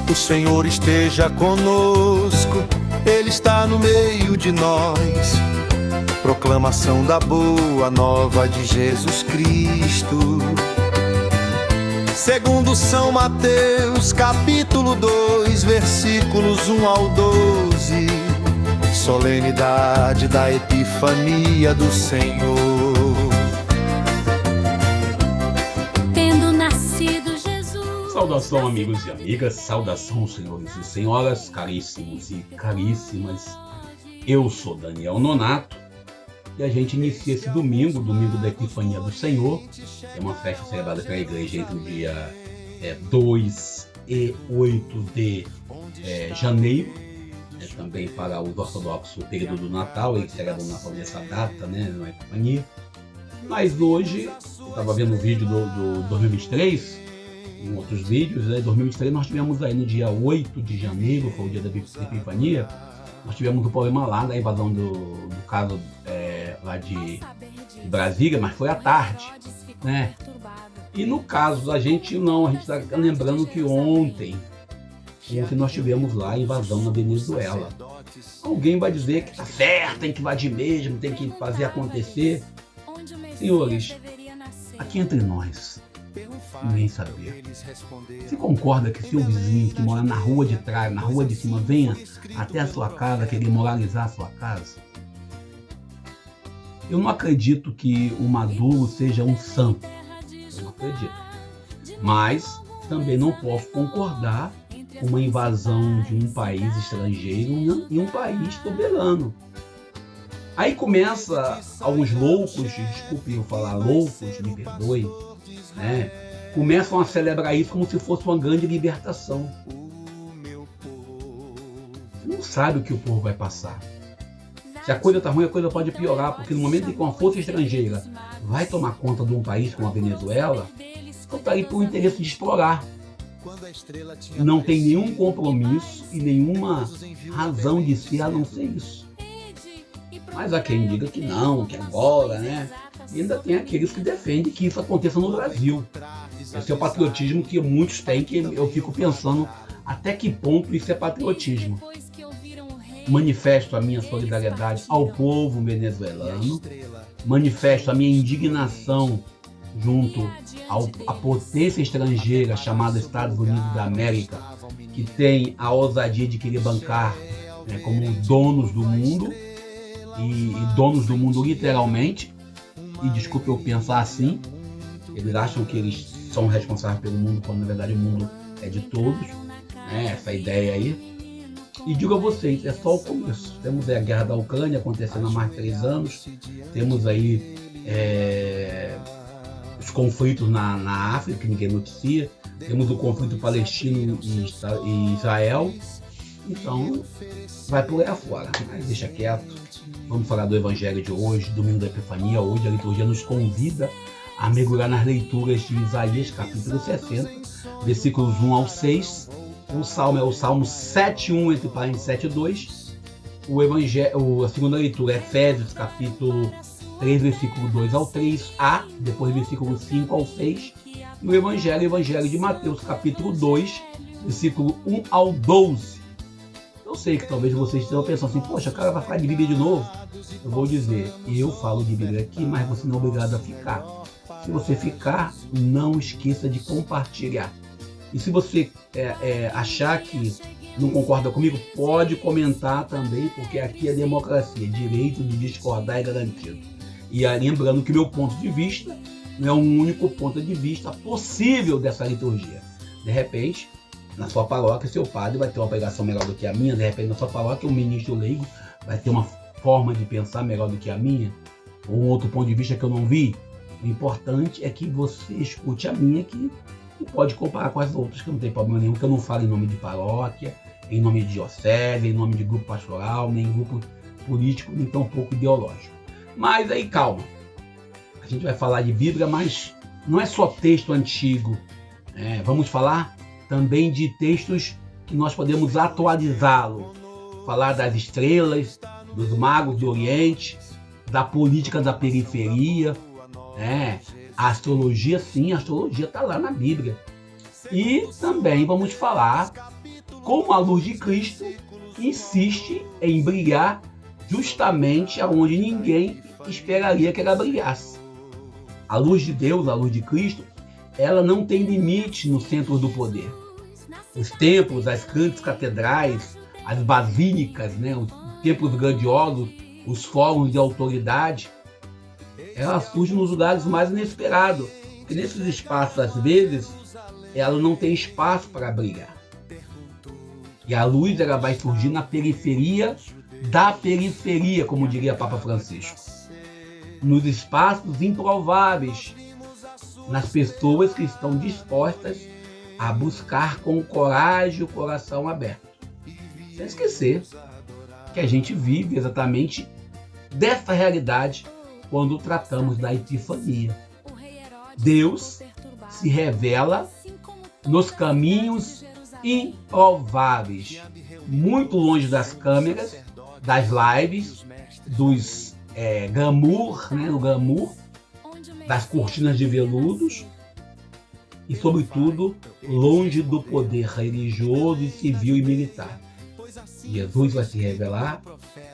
O Senhor esteja conosco, Ele está no meio de nós. Proclamação da boa nova de Jesus Cristo. Segundo São Mateus, capítulo 2, versículos 1 ao 12. Solenidade da Epifania do Senhor. Tendo nascido Jesus. Saudação, amigos e amigas, saudação, senhores e senhoras, caríssimos e caríssimas. Eu sou Daniel Nonato e a gente inicia esse domingo da Epifania do Senhor. É uma festa celebrada pela igreja entre o dia 2 e 8 de janeiro. Também para os ortodoxos o período do Natal, eles celebram o Natal nessa data, na Epifania. Mas hoje, eu estava vendo o vídeo do 2023, em outros vídeos, em 2023 nós tivemos aí no dia 8 de janeiro, foi o dia da Epifania, nós tivemos um problema lá da invasão do caso lá de Brasília, mas foi à tarde, né? E no caso da gente não, a gente está lembrando que ontem nós tivemos lá a invasão na Venezuela. Alguém vai dizer que tá certo, tem que invadir mesmo, tem que fazer acontecer. Senhores, aqui entre nós, ninguém sabia. Você concorda que seu vizinho que mora na rua de trás, na rua de cima, venha até a sua casa querer moralizar a sua casa? Eu não acredito que o Maduro seja um santo. Eu não acredito. Mas também não posso concordar com uma invasão de um país estrangeiro em um país soberano. Aí começa alguns loucos, desculpe eu falar loucos, me perdoe, começam a celebrar isso como se fosse uma grande libertação. Você não sabe o que o povo vai passar. Se a coisa está ruim, a coisa pode piorar, porque no momento em que uma força estrangeira vai tomar conta de um país como a Venezuela, então está aí por interesse de explorar. Não tem nenhum compromisso e nenhuma razão de ser a não ser isso. Mas há quem diga que não, que agora, E ainda tem aqueles que defendem que isso aconteça no Brasil. Esse é o patriotismo que muitos têm, que eu fico pensando até que ponto isso é patriotismo. Manifesto a minha solidariedade ao povo venezuelano, manifesto a minha indignação junto à potência estrangeira chamada Estados Unidos da América, que tem a ousadia de querer bancar como donos do mundo, e donos do mundo literalmente, e desculpe eu pensar assim, eles acham que eles são responsáveis pelo mundo, quando na verdade o mundo é de todos, essa ideia aí. E digo a vocês, é só o começo. Temos a guerra da Ucrânia acontecendo há mais de 3 anos, temos aí os conflitos na África, que ninguém noticia, temos o conflito palestino e Israel, então vai por aí afora, mas deixa quieto. Vamos falar do Evangelho de hoje, domingo da Epifania. Hoje a liturgia nos convida a mergulhar nas leituras de Isaías, capítulo 60, versículos 1 ao 6. O salmo é o Salmo 7:1, entre parênteses 7:2. A segunda leitura é Efésios, capítulo 3, versículo 2 ao 3a, depois versículo 5 ao 6. E o Evangelho de Mateus, capítulo 2, versículo 1 ao 12. Eu sei que talvez vocês estejam pensando assim, poxa, o cara vai falar de Bíblia de novo. Eu vou dizer, eu falo de Bíblia aqui, mas você não é obrigado a ficar. Se você ficar, não esqueça de compartilhar. E se você achar que não concorda comigo, pode comentar também, porque aqui é democracia, direito de discordar é garantido. E lembrando que meu ponto de vista não é o único ponto de vista possível dessa liturgia. De repente, na sua paróquia, seu padre vai ter uma pregação melhor do que a minha, de repente na sua paróquia, um ministro leigo vai ter uma forma de pensar melhor do que a minha, ou um outro ponto de vista que eu não vi. O importante é que você escute a minha, que pode comparar com as outras, que não tem problema nenhum, que eu não falo em nome de paróquia, em nome de diocese, em nome de grupo pastoral, nem grupo político, nem tão pouco ideológico. Mas aí calma, a gente vai falar de Bíblia, mas não é só texto antigo, vamos falar também de textos que nós podemos atualizá-lo, falar das estrelas, dos magos do Oriente, da política da periferia, a astrologia, sim, a astrologia está lá na Bíblia. E também vamos falar como a luz de Cristo insiste em brilhar justamente aonde ninguém esperaria que ela brilhasse. A luz de Deus, a luz de Cristo, ela não tem limite no centro do poder. Os templos, as grandes catedrais, as basílicas, né, os templos grandiosos, os fóruns de autoridade, ela surge nos lugares mais inesperados. Porque nesses espaços, às vezes, ela não tem espaço para brilhar. E a luz ela vai surgir na periferia da periferia, como diria Papa Francisco. Nos espaços improváveis, nas pessoas que estão dispostas a buscar com coragem o coração aberto. Sem esquecer que a gente vive exatamente dessa realidade quando tratamos da Epifania. Deus se revela nos caminhos improváveis, muito longe das câmeras, das lives, dos glamour, né, o glamour, das cortinas de veludos e, sobretudo, longe do poder religioso, civil e militar. Jesus vai se revelar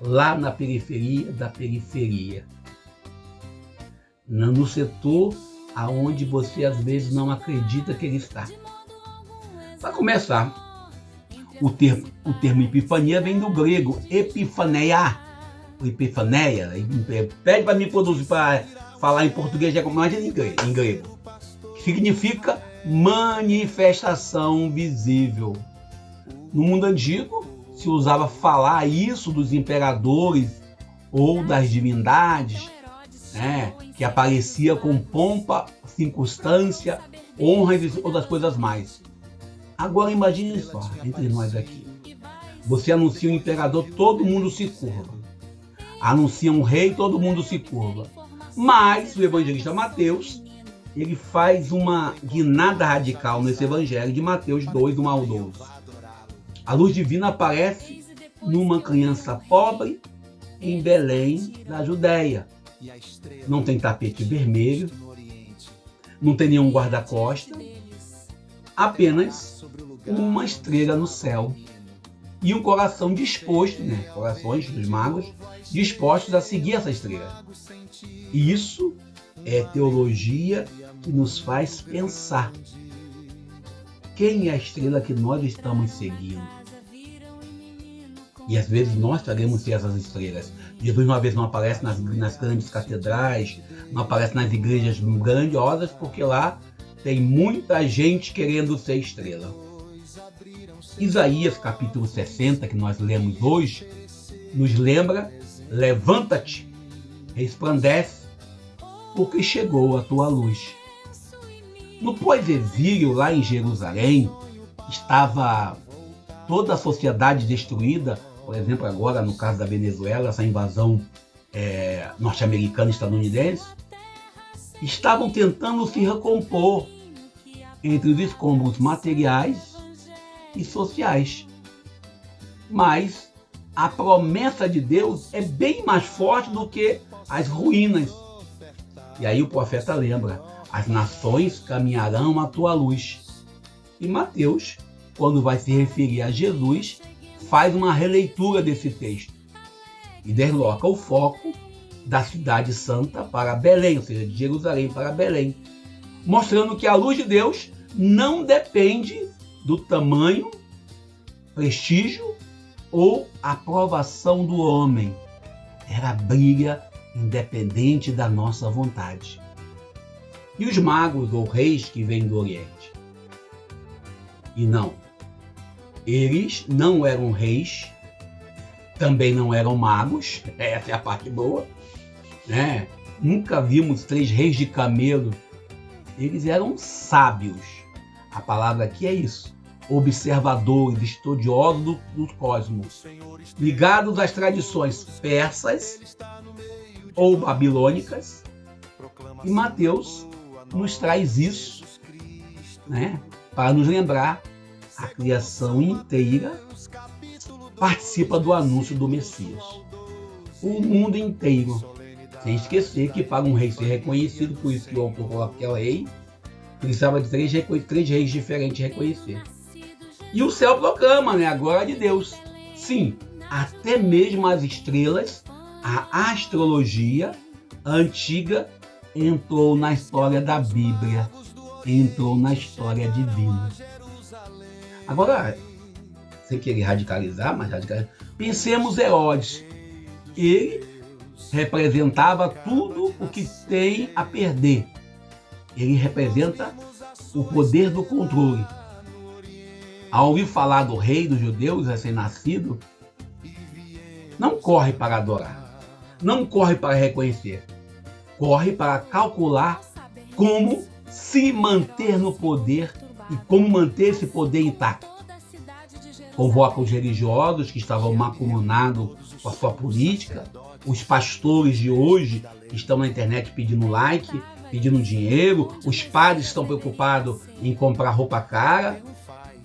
lá na periferia da periferia, no setor aonde você às vezes não acredita que ele está. Para começar, o termo epifania vem do grego epifaneia. Epifaneia, pede para me produzir para falar em português, mas em grego. Significa manifestação visível. No mundo antigo, se usava falar isso dos imperadores ou das divindades, né, que aparecia com pompa, circunstância, honras e outras coisas mais. Agora imagine só, entre nós aqui. Você anuncia um imperador, todo mundo se curva. Anuncia um rei, todo mundo se curva. Mas o evangelista Mateus, ele faz uma guinada radical nesse evangelho de Mateus 2, do 1 ao 12. A luz divina aparece numa criança pobre em Belém, da Judéia. Não tem tapete vermelho, não tem nenhum guarda-costas, apenas uma estrela no céu e um coração disposto, né, corações dos magos, dispostos a seguir essa estrela. Isso é teologia que nos faz pensar. Quem é a estrela que nós estamos seguindo? E às vezes nós queremos ser essas estrelas. Jesus uma vez não aparece nas grandes catedrais, não aparece nas igrejas grandiosas, porque lá tem muita gente querendo ser estrela. Isaías capítulo 60, que nós lemos hoje, nos lembra: levanta-te, resplandece, porque chegou a tua luz. No pós-exílio, lá em Jerusalém, estava toda a sociedade destruída. Por exemplo, agora, no caso da Venezuela, essa invasão norte-americana e estadunidense, estavam tentando se recompor entre os escombros materiais e sociais. Mas a promessa de Deus é bem mais forte do que as ruínas. E aí o profeta lembra: as nações caminharão à tua luz. E Mateus, quando vai se referir a Jesus, faz uma releitura desse texto e desloca o foco da cidade santa para Belém, ou seja, de Jerusalém para Belém, mostrando que a luz de Deus não depende do tamanho, prestígio ou aprovação do homem. Ela brilha independente da nossa vontade. E os magos ou reis que vêm do Oriente? E não, eles não eram reis, também não eram magos, essa é a parte boa, né? Nunca vimos 3 reis de camelo. Eles eram sábios. A palavra aqui é isso: observadores, estudiosos do cosmos, ligados às tradições persas ou babilônicas. E Mateus nos traz isso, né, para nos lembrar: a criação inteira participa do anúncio do Messias. O mundo inteiro. Sem esquecer que para um rei ser reconhecido, por isso que o autor coloca que é o rei, precisava de 3 reis diferentes reconhecer. E o céu proclama, né, a glória de Deus. Sim, até mesmo as estrelas, a astrologia antiga entrou na história da Bíblia, entrou na história divina. Agora, sem querer radicalizar, mas pensemos Herodes. Ele representava tudo o que tem a perder. Ele representa o poder do controle. Ao ouvir falar do rei dos judeus recém-nascido, não corre para adorar, não corre para reconhecer, corre para calcular como se manter no poder e como manter esse poder intacto. Convoca os religiosos que estavam macumunados com a sua política, os pastores de hoje que estão na internet pedindo like, pedindo dinheiro, os padres estão preocupados em comprar roupa cara,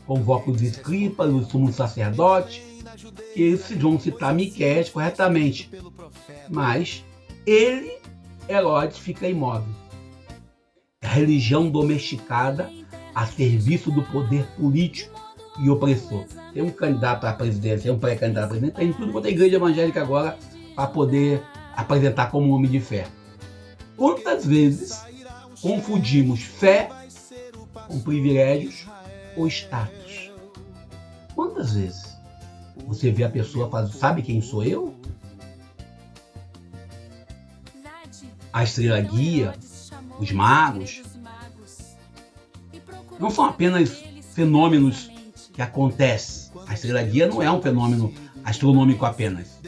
convoca os escribas, os sumos sacerdotes, que eles vão citar Miqueias corretamente. Mas ele, Herodes, fica imóvel. A religião domesticada a serviço do poder político e opressor. Tem um candidato à presidência, um pré-candidato à presidência, tem tudo quanto é igreja evangélica agora para poder apresentar como um homem de fé. Quantas vezes confundimos fé com privilégios ou status? Quantas vezes você vê a pessoa falar, sabe quem sou eu? A estrela guia, os magos, não são apenas fenômenos que acontecem. A estrela guia não é um fenômeno astronômico apenas.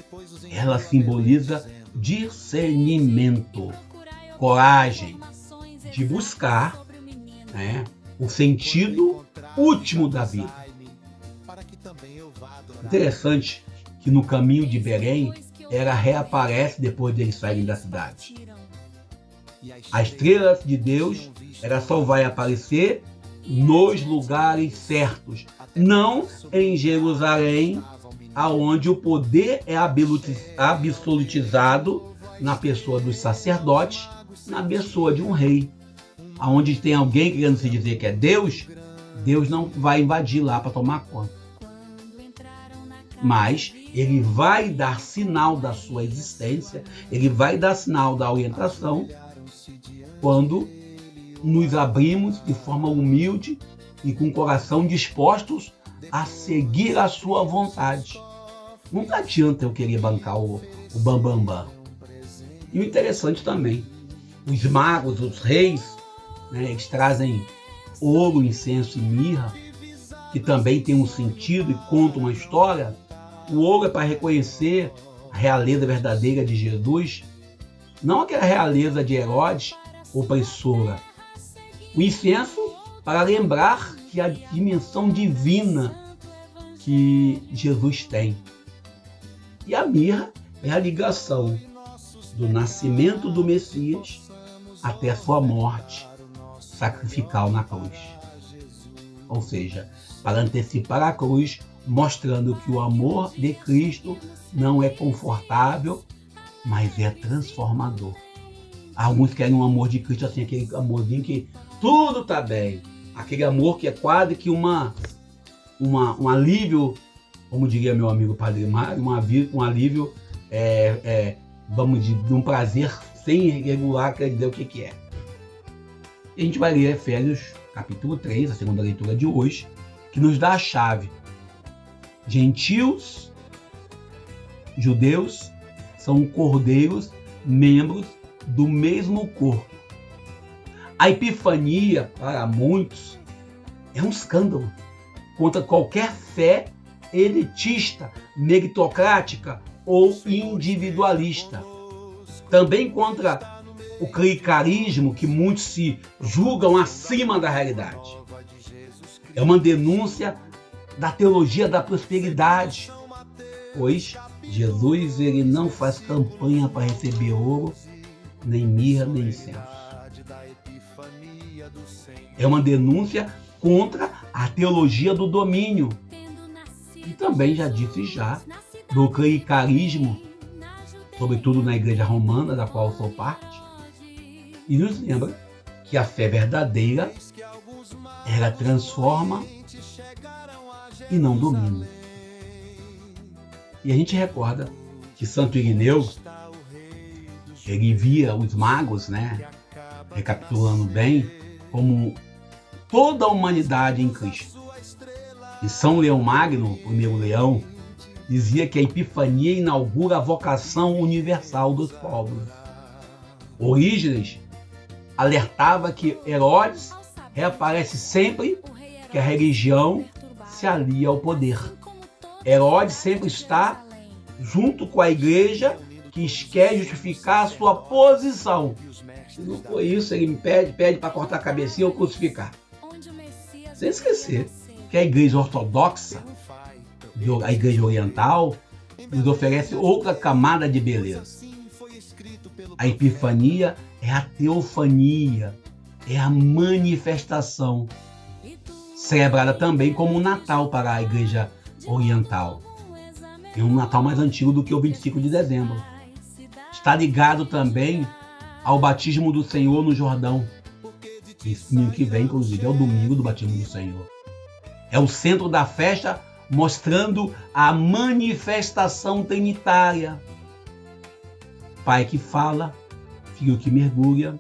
Ela simboliza discernimento, coragem de buscar, né, o sentido último da vida. Interessante que no caminho de Belém, ela reaparece depois de eles saírem da cidade. A estrela de Deus, ela só vai aparecer nos lugares certos, não em Jerusalém, aonde o poder é absolutizado na pessoa dos sacerdotes, na pessoa de um rei. Aonde tem alguém querendo se dizer que é Deus, Deus não vai invadir lá para tomar conta. Mas ele vai dar sinal da sua existência, ele vai dar sinal da orientação quando nos abrimos de forma humilde e com o coração dispostos a seguir a sua vontade. Não adianta eu querer bancar o bambambam. E o interessante também, os magos, os reis, né, eles trazem ouro, incenso e mirra, que também tem um sentido e conta uma história. O ouro é para reconhecer a realeza verdadeira de Jesus, não aquela realeza de Herodes opressora. O incenso para lembrar que a dimensão divina que Jesus tem. E a mirra é a ligação do nascimento do Messias até a sua morte sacrificial na cruz. Ou seja, para antecipar a cruz, mostrando que o amor de Cristo não é confortável, mas é transformador. Alguns querem um amor de Cristo assim, aquele amorzinho que tudo está bem. Aquele amor que é quase que um alívio, como diria meu amigo Padre Mário, um alívio, vamos dizer, de um prazer sem regular, quer dizer o que é. E a gente vai ler Efésios capítulo 3, a segunda leitura de hoje, que nos dá a chave. Gentios, judeus, são cordeiros, membros do mesmo corpo. A epifania, para muitos, é um escândalo contra qualquer fé elitista, meritocrática ou individualista. Também contra o clericarismo, que muitos se julgam acima da realidade. É uma denúncia da teologia da prosperidade, pois Jesus ele não faz campanha para receber ouro, nem mirra, nem incenso. É uma denúncia contra a teologia do domínio. E também já disse do clericarismo, sobretudo na igreja romana, da qual eu sou parte. E nos lembra que a fé verdadeira, ela transforma e não domina. E a gente recorda que Santo Irineu, ele via os magos, né, recapitulando bem, como toda a humanidade em Cristo. E São Leão Magno, o primeiro leão, dizia que a Epifania inaugura a vocação universal dos povos. Orígenes alertava que Herodes reaparece sempre que a religião se alia ao poder. Herodes sempre está junto com a igreja que quer justificar a sua posição. Se não for isso, ele me pede para cortar a cabecinha ou crucificar. Sem esquecer que a igreja ortodoxa, a igreja oriental, nos oferece outra camada de beleza. A Epifania é a teofania, é a manifestação, celebrada também como o Natal para a igreja oriental. É um Natal mais antigo do que o 25 de dezembro. Está ligado também ao batismo do Senhor no Jordão. Esse domingo que vem, inclusive, é o domingo do batismo do Senhor. É o centro da festa, mostrando a manifestação trinitária. Pai que fala, Filho que mergulha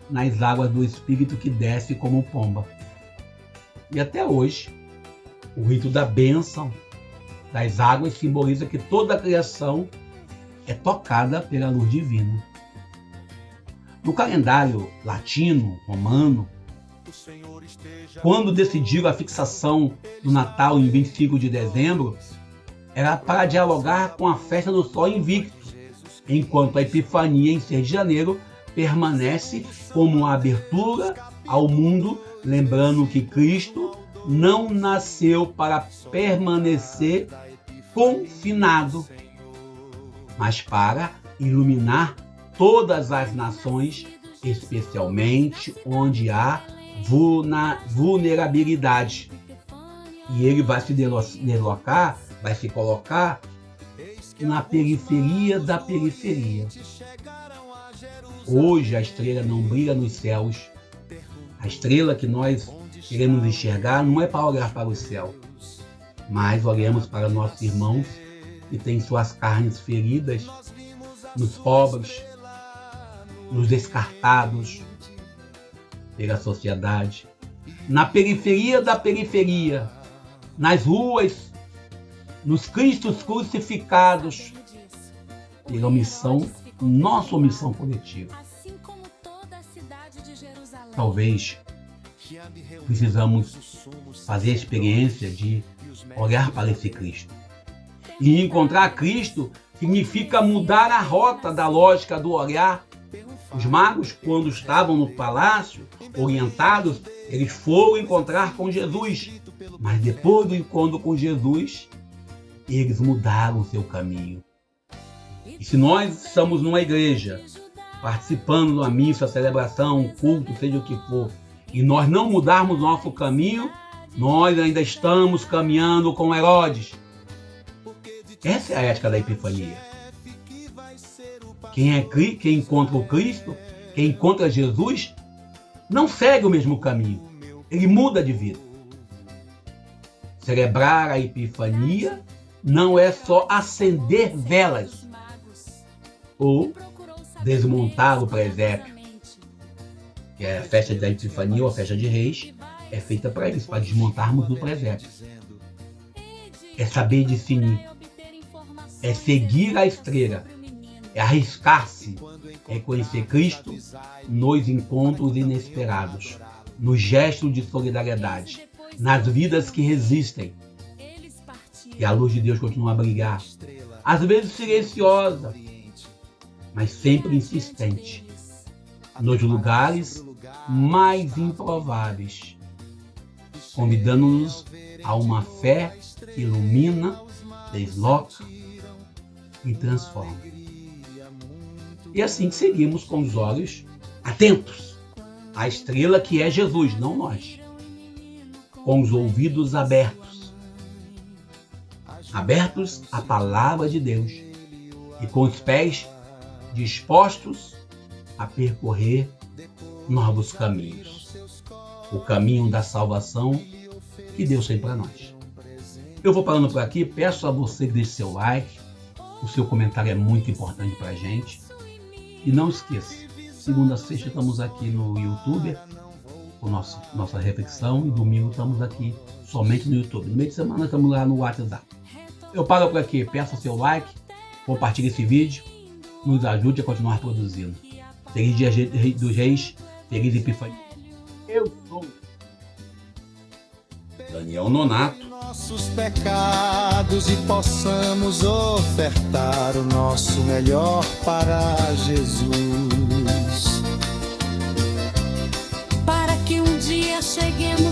nas águas do Espírito que desce como pomba. E até hoje, o rito da bênção das águas simboliza que toda a criação é tocada pela luz divina. No calendário latino, romano, quando decidiram a fixação do Natal em 25 de dezembro, era para dialogar com a festa do Sol Invicto, enquanto a Epifania, em 6 de janeiro, permanece como uma abertura ao mundo, lembrando que Cristo não nasceu para permanecer confinado, mas para iluminar todas as nações, especialmente onde há vulnerabilidade. E ele vai se deslocar, vai se colocar na periferia da periferia. Hoje a estrela não brilha nos céus. A estrela que nós queremos enxergar não é para olhar para o céu, mas olhamos para nossos irmãos que têm suas carnes feridas, nos pobres, nos descartados pela sociedade, na periferia da periferia, nas ruas, nos Cristos crucificados, pela omissão, nossa omissão coletiva. Talvez precisamos fazer a experiência de olhar para esse Cristo. E encontrar Cristo significa mudar a rota da lógica do olhar. Os magos, quando estavam no palácio, orientados, eles foram encontrar com Jesus. Mas depois do encontro com Jesus, eles mudaram o seu caminho. E se nós estamos numa igreja, participando da missa, celebração, culto, seja o que for, e nós não mudarmos nosso caminho, nós ainda estamos caminhando com Herodes. Essa é a ética da Epifania. Quem encontra o Cristo, quem encontra Jesus, não segue o mesmo caminho. Ele muda de vida. Celebrar a Epifania não é só acender velas ou desmontar o presépio, que é a festa da Epifania ou a festa de Reis, é feita para isso, para desmontarmos o presépio. É saber discernir, é seguir a estrela, é arriscar-se, é conhecer Cristo nos encontros inesperados, nos gestos de solidariedade, nas vidas que resistem. E a luz de Deus continua a brilhar, às vezes silenciosa, mas sempre insistente, nos lugares mais improváveis, convidando-nos a uma fé que ilumina, desloca e transforma. E assim seguimos com os olhos atentos à estrela que é Jesus, não nós, com os ouvidos abertos à palavra de Deus e com os pés dispostos a percorrer novos caminhos. O caminho da salvação que Deus tem para nós. Eu vou parando por aqui, peço a você que deixe seu like, o seu comentário é muito importante pra gente. E não esqueça, segunda a sexta estamos aqui no YouTube, com nossa reflexão, e domingo estamos aqui somente no YouTube. No meio de semana estamos lá no WhatsApp. Eu paro por aqui, peço seu like, compartilhe esse vídeo, nos ajude a continuar produzindo. Feliz Dia dos Reis, feliz Epifania. Eu sou Daniel Nonato. Nossos pecados e possamos ofertar o nosso melhor para Jesus. Para que um dia cheguemos